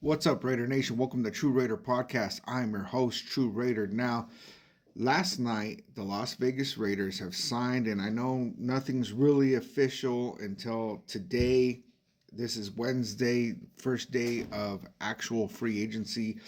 What's up, Raider Nation? Welcome to TRU Raider Podcast. I'm your host, TRU Raider. Now, last night, the Las Vegas Raiders have signed, and I know nothing's really official until today. This is Wednesday, first day of actual free agency.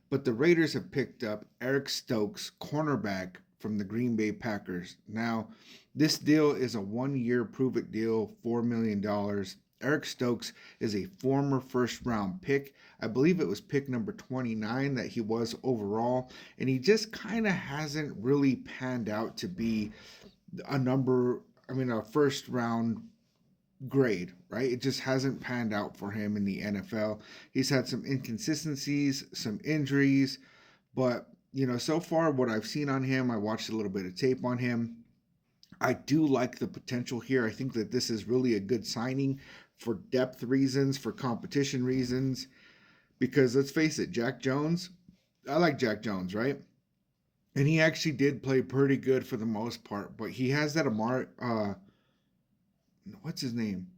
But the Raiders have picked up Eric Stokes, cornerback from the Green Bay Packers. Now, this deal is a 1-year prove it deal, $4 million. Eric Stokes is a former first round pick. I believe it was pick number 29 that he was overall. And he just kind of hasn't really panned out to be a first round grade, right? It just hasn't panned out for him in the NFL. He's had some inconsistencies, some injuries, but so far what I've seen on him, I watched a little bit of tape on him. I do like the potential here. I think that this is really a good signing for depth reasons, for competition reasons, because let's face it, Jack Jones, I like Jack Jones, right? And he actually did play pretty good for the most part, but he has that what's his name?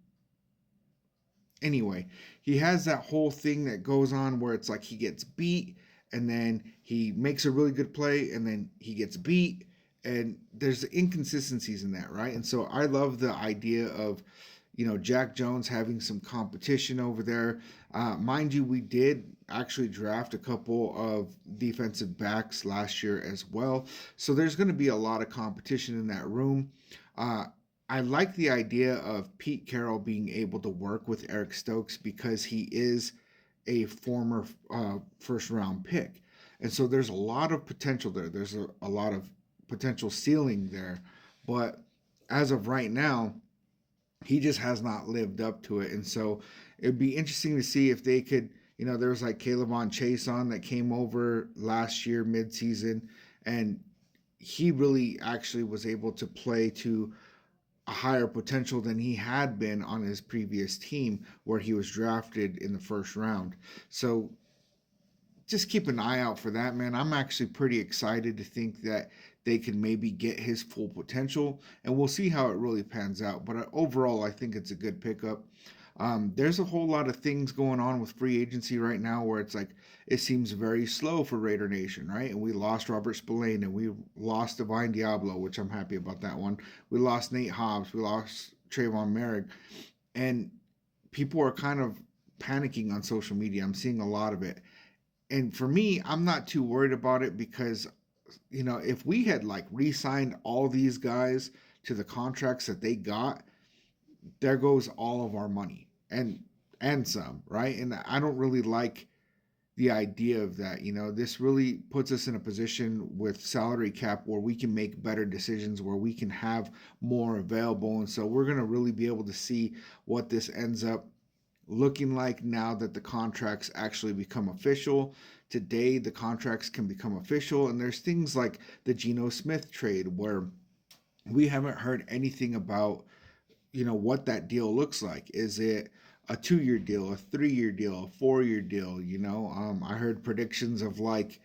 Anyway, he has that whole thing that goes on where it's like he gets beat and then he makes a really good play and then he gets beat, and there's inconsistencies in that, right? And so I love the idea of Jack Jones having some competition over there. Mind you, we did actually draft a couple of defensive backs last year as well, so there's going to be a lot of competition in that room. I like the idea of Pete Carroll being able to work with Eric Stokes because he is a former first round pick. And so there's a lot of potential there. There's a lot of potential ceiling there. But as of right now, he just has not lived up to it. And so it'd be interesting to see if they could, there was like Caleb on Chase on that came over last year midseason, and he really actually was able to play to a higher potential than he had been on his previous team where he was drafted in the first round. So just keep an eye out for that, man. I'm actually pretty excited to think that they can maybe get his full potential, and we'll see how it really pans out. But overall, I think it's a good pickup. There's a whole lot of things going on with free agency right now where it's like it seems very slow for Raider Nation, right? And we lost Robert Spillane and we lost Divine Diablo, which I'm happy about that one. We lost Nate Hobbs, we lost Trayvon Merrick, and people are kind of panicking on social media. I'm seeing a lot of it. And for me, I'm not too worried about it because, if we had like re signed all these guys to the contracts that they got, there goes all of our money and some, right? And I don't really like the idea of that. This really puts us in a position with salary cap where we can make better decisions, where we can have more available. And so we're going to really be able to see what this ends up looking like now that the contracts actually become official. Today, the contracts can become official, and there's things like the Geno Smith trade where we haven't heard anything about what that deal looks like. Is it a 2-year deal, a 3-year deal, a 4-year deal? I heard predictions of like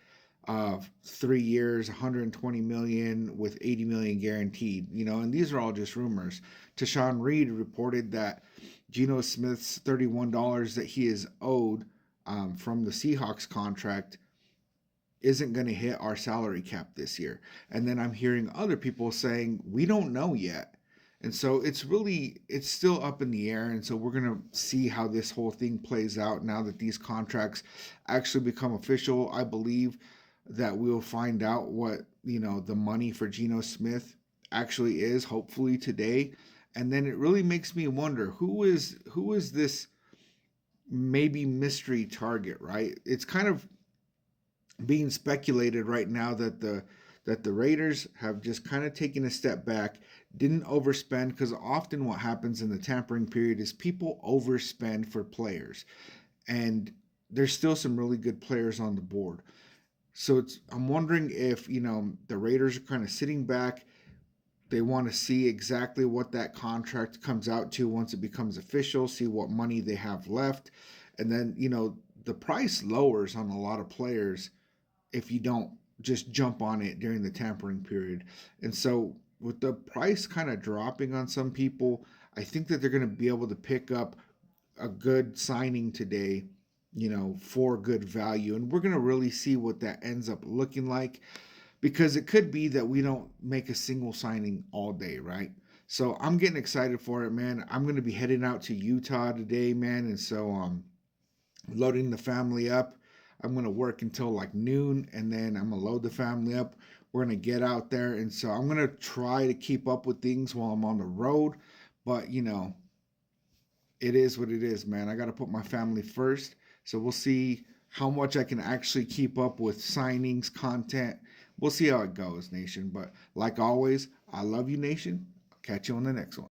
3 years, 120 million with 80 million guaranteed. And these are all just rumors. Tashawn Reed reported that Geno Smith's $31 that he is owed from the Seahawks contract isn't going to hit our salary cap this year. And then I'm hearing other people saying we don't know yet. And so it's still up in the air. And so we're going to see how this whole thing plays out now that these contracts actually become official. I believe that we'll find out what, the money for Geno Smith actually is, hopefully today. And then it really makes me wonder who is this maybe mystery target, right? It's kind of being speculated right now that the Raiders have just kind of taken a step back, didn't overspend, because often what happens in the tampering period is people overspend for players, and there's still some really good players on the board. So I'm wondering if the Raiders are kind of sitting back. They want to see exactly what that contract comes out to once it becomes official, see what money they have left, and then the price lowers on a lot of players if you don't just jump on it during the tampering period. And so with the price kind of dropping on some people, I think that they're going to be able to pick up a good signing today for good value. And we're going to really see what that ends up looking like, because it could be that we don't make a single signing all day, right? So I'm getting excited for it, man. I'm going to be heading out to Utah today, man. And so loading the family up. I'm going to work until like noon, and then I'm going to load the family up. We're going to get out there. And so I'm going to try to keep up with things while I'm on the road. But, it is what it is, man. I got to put my family first. So we'll see how much I can actually keep up with signings, content. We'll see how it goes, Nation. But like always, I love you, Nation. I'll catch you on the next one.